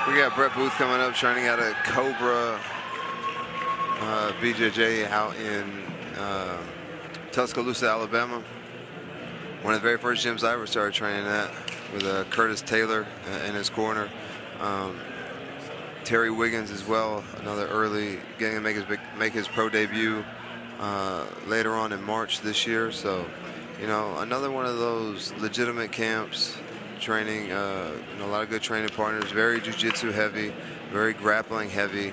We got Brett Booth coming up, training out of Cobra BJJ out in Tuscaloosa, Alabama. One of the very first gyms I ever started training at, with Curtis Taylor in his corner. Terry Wiggins as well, another early, getting to make his pro debut later on in March this year. So, you know, another one of those legitimate camps, training, a lot of good training partners, very jiu-jitsu heavy, very grappling heavy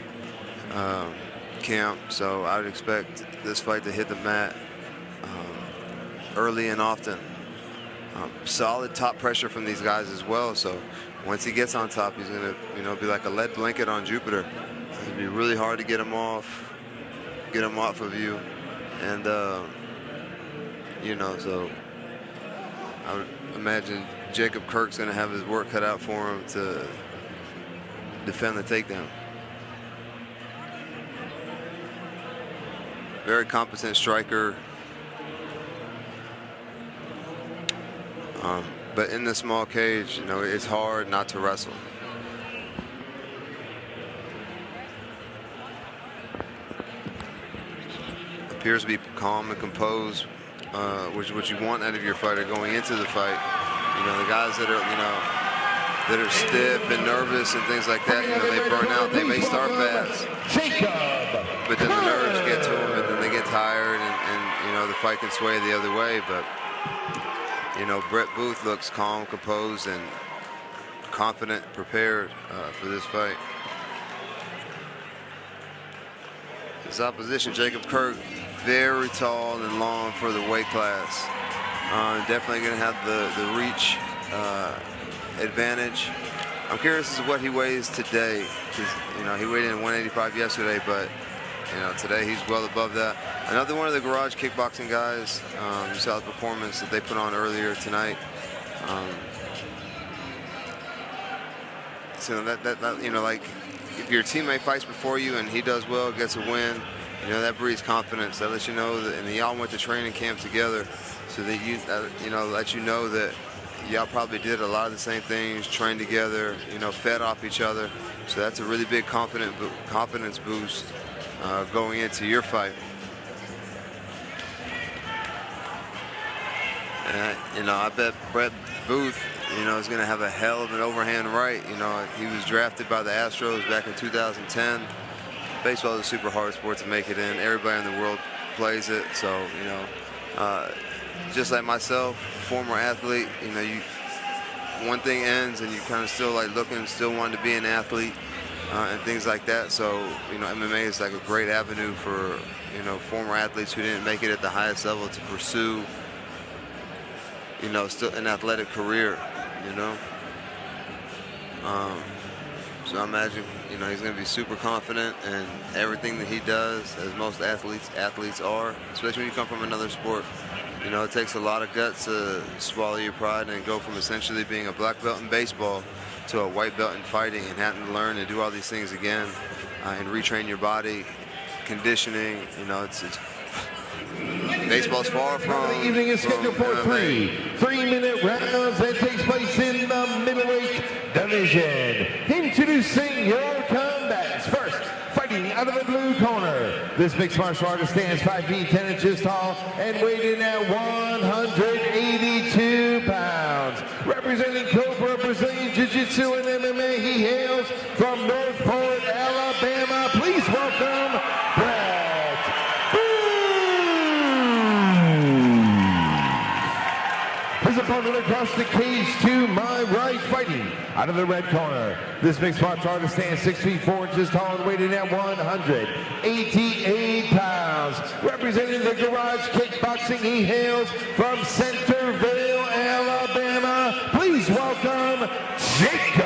camp. So I would expect this fight to hit the mat early and often. Solid top pressure from these guys as well. So once he gets on top, he's gonna, be like a lead blanket on Jupiter. It'd be really hard to get him off of you, and so I would imagine Jacob Kirk's gonna have his work cut out for him to defend the takedown. Very competent striker. But in the small cage, it's hard not to wrestle. Appears to be calm and composed, which is what you want out of your fighter going into the fight. The guys that are stiff and nervous and things like that, they burn out. They may start fast, but then the nerves get to them, and then they get tired, and the fight can sway the other way. But Brett Booth looks calm, composed, and confident, prepared for this fight. His opposition, Jacob Kirk, very tall and long for the weight class. Definitely going to have the reach advantage. I'm curious as to what he weighs today, because he weighed in 185 yesterday, but today he's well above that. Another one of the garage kickboxing guys. You saw the performance that they put on earlier tonight. So like if your teammate fights before you and he does well, gets a win, that breeds confidence. That lets you know that, and y'all went to training camp together, so that let you know that y'all probably did a lot of the same things, trained together, fed off each other. So that's a really big confidence boost going into your fight. And I bet Brett Booth, is going to have a hell of an overhand right. He was drafted by the Astros back in 2010. Baseball is a super hard sport to make it in. Everybody in the world plays it. So, just like myself, former athlete, one thing ends and you kind of still like looking, still wanting to be an athlete and things like that. So, MMA is like a great avenue for, former athletes who didn't make it at the highest level to pursue, still an athletic career, So I imagine, he's going to be super confident in everything that he does, as most athletes are, especially when you come from another sport. It takes a lot of guts to swallow your pride and go from essentially being a black belt in baseball to a white belt in fighting, and having to learn and do all these things again and retrain your body, conditioning. It's baseball's far from. The evening is scheduled for three-minute rounds that takes place in the middleweight division. Introducing your combatants. First, fighting out of the blue corner, this mixed martial artist stands 5 feet 10 inches tall and weighed in at 182 pounds. Representing Cobra Brazilian Jiu-Jitsu and MMA, he hails from Northport, Alabama. Please welcome Brett Booth. His opponent across the cage to my right, fighting out of the red corner, this mixed martial artist stands 6 feet 4 inches tall and weighed in at 188 pounds. Representing the garage kickboxing, he hails from Centerville, Alabama. Please welcome Jacob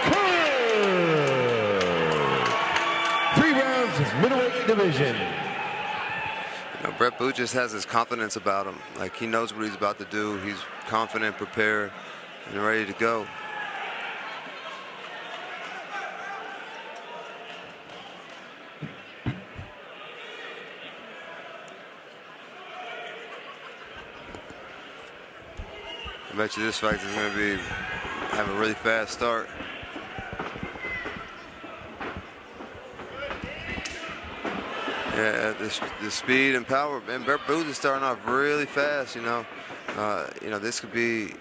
Kirk. 3 rounds, middleweight division. Brett Booth just has his confidence about him. Like, he knows what he's about to do. He's confident, prepared, and ready to go. I bet you this fight is going to be have a really fast start. Yeah, the speed and power. And Brett Booth is starting off really fast. You know, this could be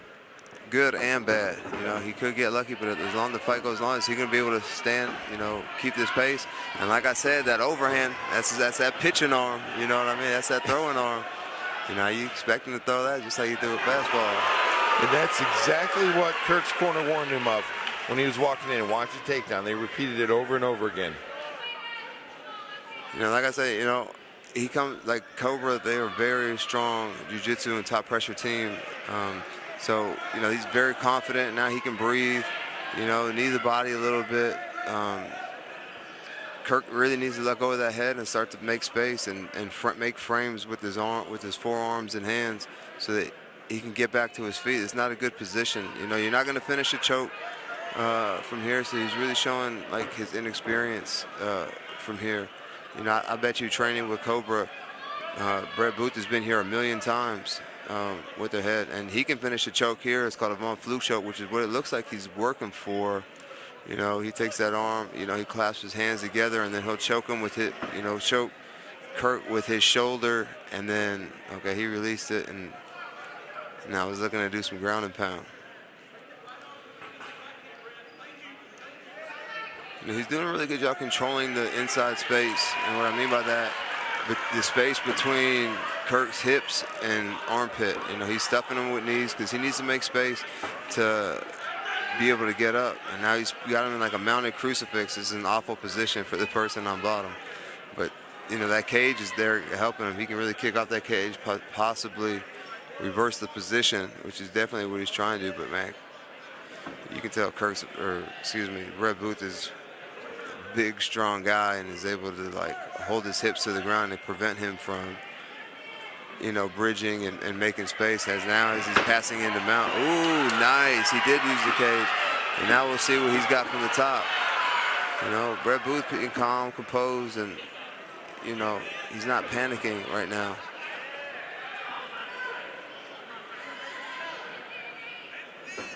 good and bad. You know, he could get lucky, but as long as the fight goes on, is he going to be able to stand? You know, keep this pace? And like I said, that overhand, that's that pitching arm. You know what I mean? That's that throwing arm. You know, you expect him to throw that just like you do with fastball. And that's exactly what Kirk's corner warned him of when he was walking in. Watch the takedown. They repeated it over and over again. You know, like I say, you know, he comes like Cobra. They are very strong jiu-jitsu and top pressure team. So, you know, he's very confident. Now he can breathe, you know, needs the body a little bit. Kirk really needs to let go of that head and start to make space and make frames with his forearms and hands so that he can get back to his feet. It's not a good position. You know, you're not going to finish a choke from here, so he's really showing, like, his inexperience from here. You know, I bet you training with Cobra, Brett Booth has been here a million times with the head, and he can finish a choke here. It's called a Von Fluke choke, which is what it looks like he's working for. You know, he takes that arm, you know, he clasps his hands together, and then he'll choke him with it, you know, choke Kirk with his shoulder, and then, okay, he released it, and now he's looking to do some ground and pound. You know, he's doing a really good job controlling the inside space, and what I mean by that, the space between Kirk's hips and armpit. You know, he's stuffing him with knees because he needs to make space to be able to get up. And now he's got him in like a mounted crucifix. It's an awful position for the person on bottom. But, you know, that cage is there helping him. He can really kick off that cage, possibly reverse the position, which is definitely what he's trying to do. But, man, you can tell Brett Booth is a big, strong guy and is able to, like, hold his hips to the ground and prevent him from, you know, bridging and making space. As he's passing into mount. Ooh, nice. He did use the cage. And now we'll see what he's got from the top. You know, Brett Booth being calm, composed, and, you know, he's not panicking right now.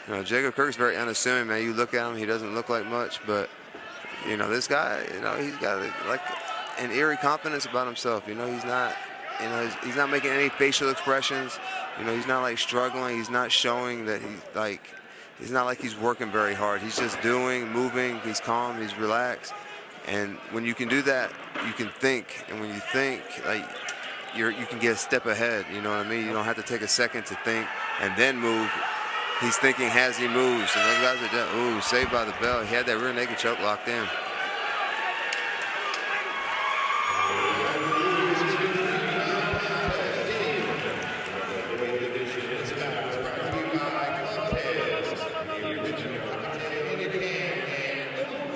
You know, Jacob Kirk's very unassuming, man. You look at him, he doesn't look like much, but, you know, this guy, you know, he's got, like, an eerie confidence about himself. You know, he's not making any facial expressions. You know, he's not like struggling. He's not showing that it's not like he's working very hard. He's just moving. He's calm. He's relaxed. And when you can do that, you can think. And when you think, like, you can get a step ahead. You know what I mean? You don't have to take a second to think and then move. He's thinking as he moves. And those guys are done. Ooh, saved by the bell. He had that rear naked choke locked in.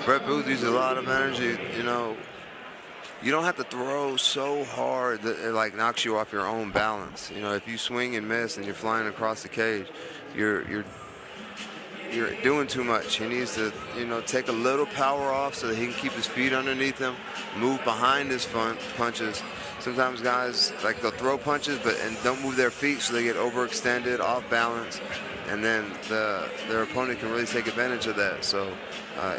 Brett Booth uses a lot of energy. You know, you don't have to throw so hard that it, like, knocks you off your own balance. You know, if you swing and miss and you're flying across the cage, you're doing too much. He needs to, you know, take a little power off so that he can keep his feet underneath him, move behind his punches. Sometimes guys, like, they'll throw punches and don't move their feet, so they get overextended, off balance, and then their opponent can really take advantage of that. So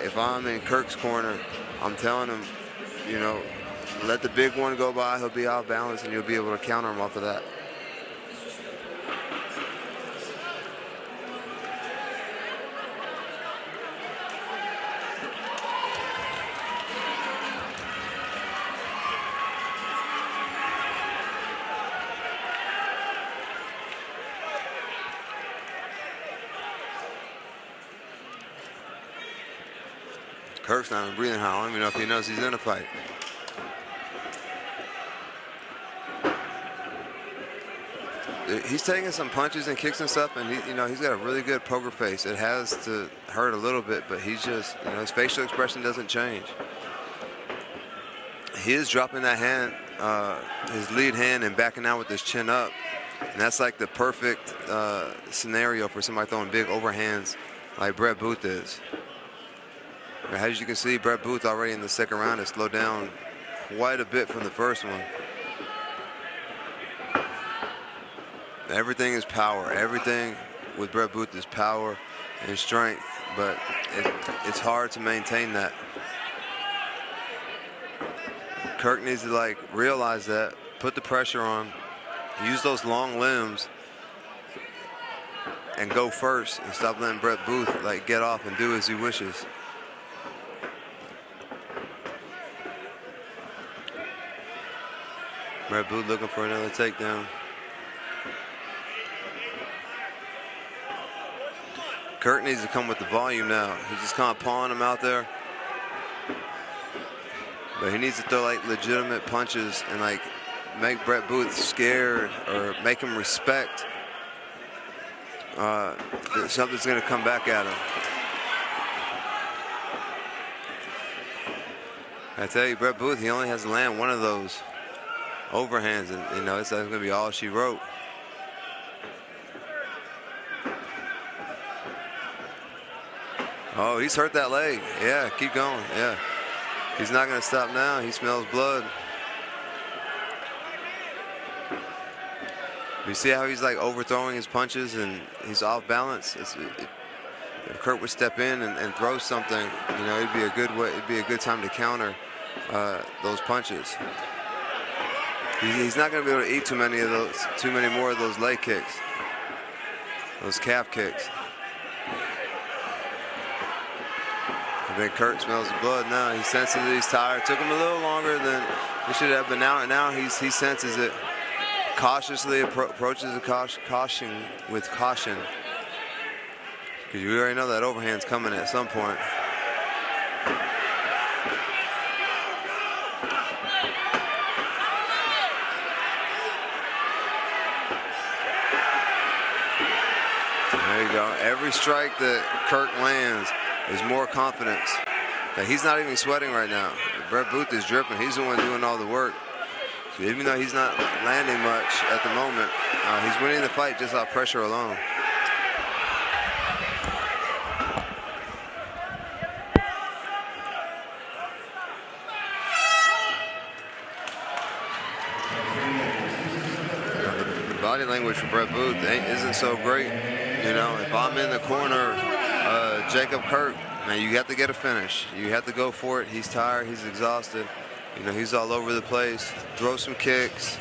if I'm in Kirk's corner, I'm telling him, you know, let the big one go by. He'll be off balance, and you'll be able to counter him off of that. Kirk's not even breathing hard. I don't even know if he knows he's in a fight. He's taking some punches and kicks and stuff, and he's got a really good poker face. It has to hurt a little bit, but he's just, his facial expression doesn't change. He is dropping that hand, his lead hand, and backing out with his chin up, and that's like the perfect scenario for somebody throwing big overhands like Brett Booth is. As you can see, Brett Booth already in the second round has slowed down quite a bit from the first one. Everything is power. Everything with Brett Booth is power and strength, but it's hard to maintain that. Kirk needs to like realize that, put the pressure on, use those long limbs, and go first, and stop letting Brett Booth like get off and do as he wishes. Brett Booth looking for another takedown. Kirk needs to come with the volume now. He's just kind of pawing him out there. But he needs to throw like legitimate punches and like make Brett Booth scared or make him respect that something's going to come back at him. I tell you, Brett Booth, he only has to land one of those overhands, and you know, that's going to be all she wrote. Oh, he's hurt that leg. Yeah, keep going. Yeah. He's not going to stop now. He smells blood. You see how he's like overthrowing his punches and he's off balance? If Kirk would step in and throw something, you know, it'd be a good way. It'd be a good time to counter those punches. He's not going to be able to eat too many more of those leg kicks, those calf kicks. I think Kirk smells the blood now. He senses that he's tired. Took him a little longer than he should have, but now he senses it. Cautiously approaches the caution with caution. Because you already know that overhand's coming at some point. There you go. Every strike that Kirk lands is more confidence. Now, he's not even sweating right now. Brett Booth is dripping. He's the one doing all the work. So even though he's not landing much at the moment, he's winning the fight just off pressure alone. The body language for Brett Booth isn't so great. You know, if I'm in the corner, Jacob Kirk, man, you have to get a finish. You have to go for it. He's tired. He's exhausted. You know, he's all over the place. Throw some kicks.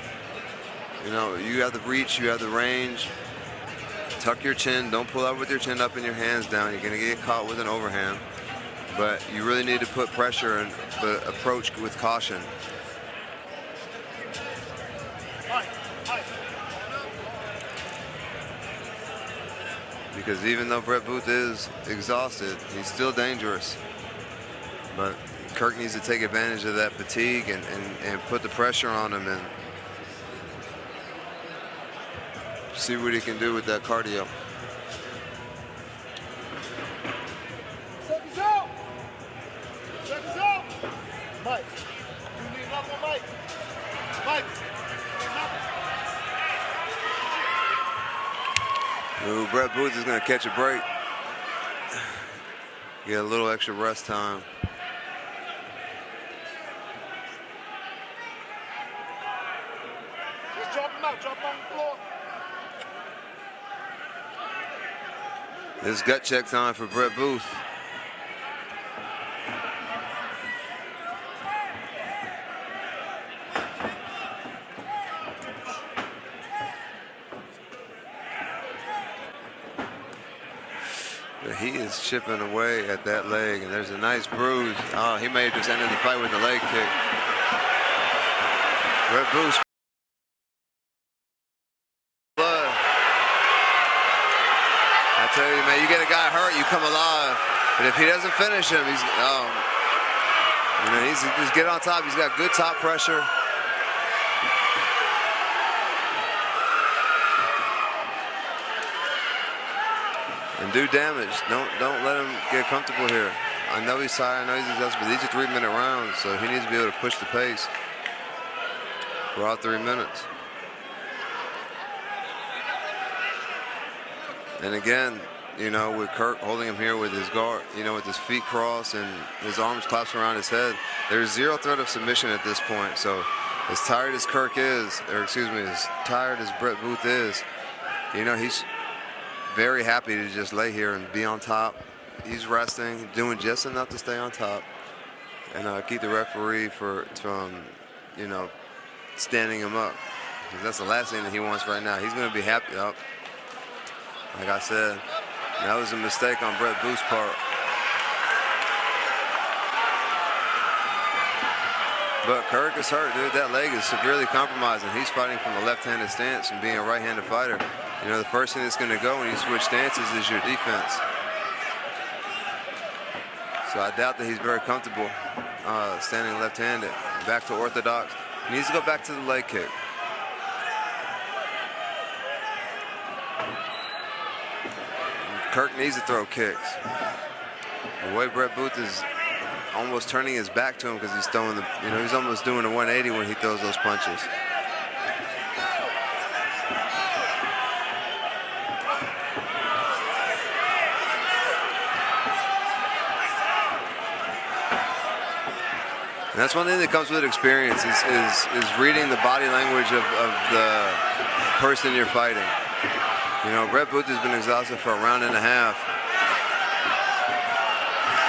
You know, you have the reach. You have the range. Tuck your chin. Don't pull out with your chin up and your hands down. You're going to get caught with an overhand. But you really need to put pressure and approach with caution. Because even though Brett Booth is exhausted, he's still dangerous. But Kirk needs to take advantage of that fatigue and put the pressure on him and see what he can do with that cardio. Seconds out. Seconds out. Mike. You need another one, Mike. Mike. Ooh, Brett Booth is going to catch a break. Get a little extra rest time. Just drop him out. Drop him on the floor. This is gut check time for Brett Booth. But he is chipping away at that leg, and there's a nice bruise. Oh, he may have just ended the fight with the leg kick. Brett Booth. Blood. I tell you, man, you get a guy hurt, you come alive. But if he doesn't finish him, he's just get on top. He's got good top pressure. And do damage. Don't let him get comfortable here. I know he's tired. I know he's exhausted, but these are 3-minute rounds, so he needs to be able to push the pace for all 3 minutes. And again, you know, with Kirk holding him here with his guard, you know, with his feet crossed and his arms clasped around his head, there's zero threat of submission at this point. So as tired as Kirk is, or excuse me, as tired as Brett Booth is, you know, he's very happy to just lay here and be on top. He's resting, doing just enough to stay on top and keep the referee from, you know, standing him up. Because that's the last thing that he wants right now. He's going to be happy up. Like I said, that was a mistake on Brett Booth's part. But Kirk is hurt, dude. That leg is severely compromised, and he's fighting from a left-handed stance and being a right-handed fighter. You know, the first thing that's going to go when you switch stances is your defense. So I doubt that he's very comfortable standing left-handed. Back to orthodox. He needs to go back to the leg kick. Kirk needs to throw kicks. The way Brett Booth is almost turning his back to him because he's throwing the, you know, he's almost doing a 180 when he throws those punches. And that's one thing that comes with experience is reading the body language of the person you're fighting. You know, Brett Booth has been exhausted for a round and a half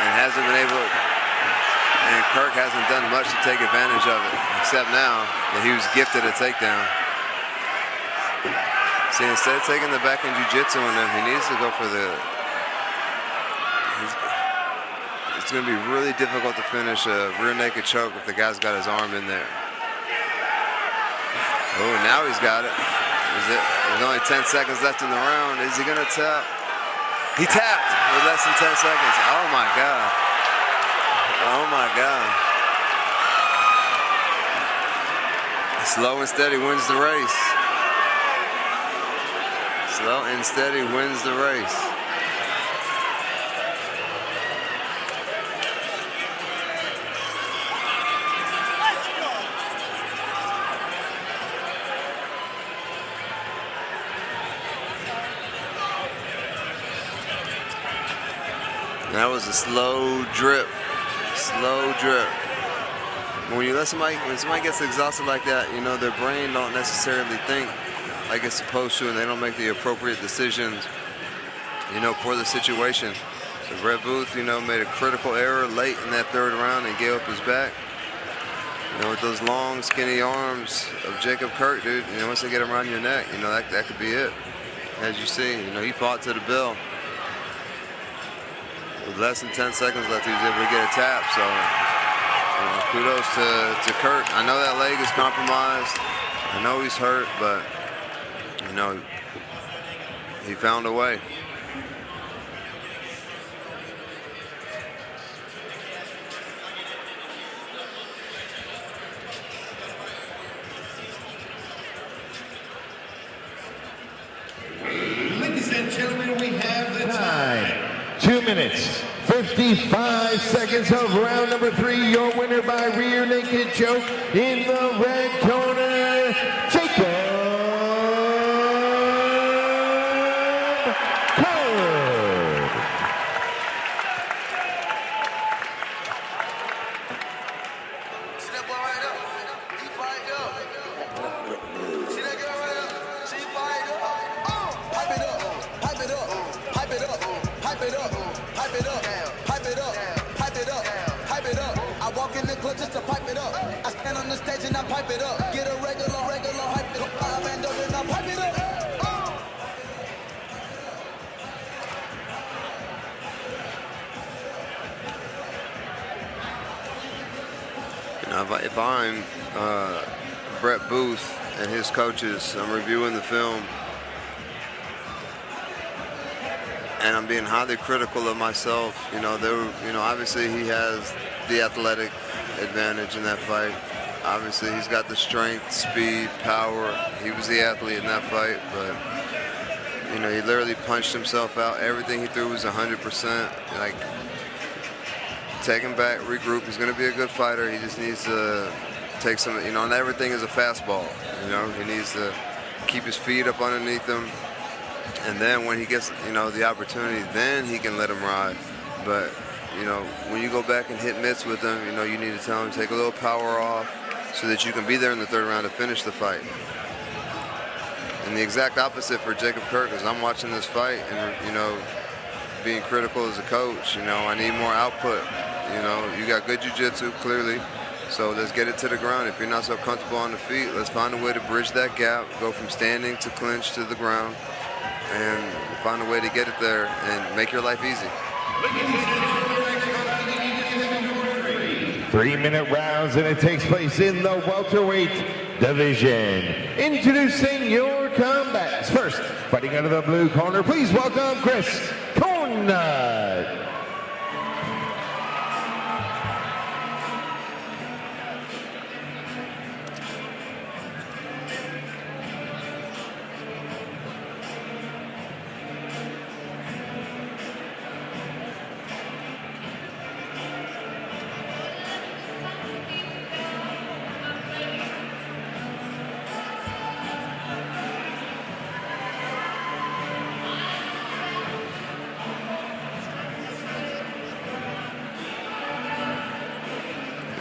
and hasn't been able, and Kirk hasn't done much to take advantage of it, except now that he was gifted a takedown. See, instead of taking the back in jiu-jitsu on him, he needs to go for the, it's going to be really difficult to finish a rear naked choke if the guy's got his arm in there. Oh, now he's got it. There's only 10 seconds left in the round. Is he going to tap? He tapped with less than 10 seconds. Oh, my God. Oh, my God. Slow and steady wins the race. Slow and steady wins the race. That was a slow drip. Slow drip. When you let somebody, when somebody gets exhausted like that, you know, their brain don't necessarily think like it's supposed to, and they don't make the appropriate decisions, you know, for the situation. So Brett Booth, you know, made a critical error late in that third round and gave up his back. You know, with those long, skinny arms of Jacob Kirk, dude, you know, once they get around your neck, you know, that could be it. As you see, you know, he fought to the bell. With less than 10 seconds left, he was able to get a tap. So, you know, kudos to Kirk. I know that leg is compromised. I know he's hurt, but, you know, he found a way. Ladies and gentlemen, we have the time. 2 minutes, 55 seconds of round number 3. Your winner by rear naked choke in the red corner, Jacob Kirk. See that boy right there? He fired up. See that girl right there? She fired up. Pipe it up, pipe it up, pipe it up, pipe it up, pipe it up, pipe it up, pipe it up, pipe it up. I walk in the club just to pipe it up. I stand on the stage and I pipe it up. Get a regular hype it up. I bend over and I pipe it up. You know, if I'm Brett Booth and his coaches, I'm reviewing the film, and I'm being highly critical of myself. You know, obviously he has the athletic advantage in that fight. Obviously he's got the strength, speed, power. He was the athlete in that fight, but you know, he literally punched himself out. Everything he threw was 100%. Like, take him back, regroup. He's going to be a good fighter. He just needs to take some, you know, and everything is a fastball. You know, he needs to keep his feet up underneath him. And then when he gets, you know, the opportunity, then he can let him ride. But, you know, when you go back and hit mitts with him, you know, you need to tell him to take a little power off so that you can be there in the third round to finish the fight. And the exact opposite for Jacob Kirk is I'm watching this fight and, you know, being critical as a coach. You know, I need more output. You know, you got good jiu-jitsu, clearly. So let's get it to the ground. If you're not so comfortable on the feet, let's find a way to bridge that gap, go from standing to clinch to the ground, and find a way to get it there and make your life easy. 3-minute rounds, and it takes place in the welterweight division. Introducing your combats. First, fighting out of the blue corner, please welcome Chris Conrad.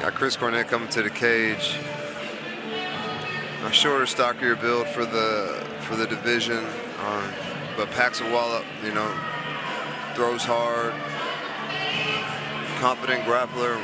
Got Chris Cornett coming to the cage. A shorter, stockier build for the division, but packs a wall up. You know, throws hard, confident grappler.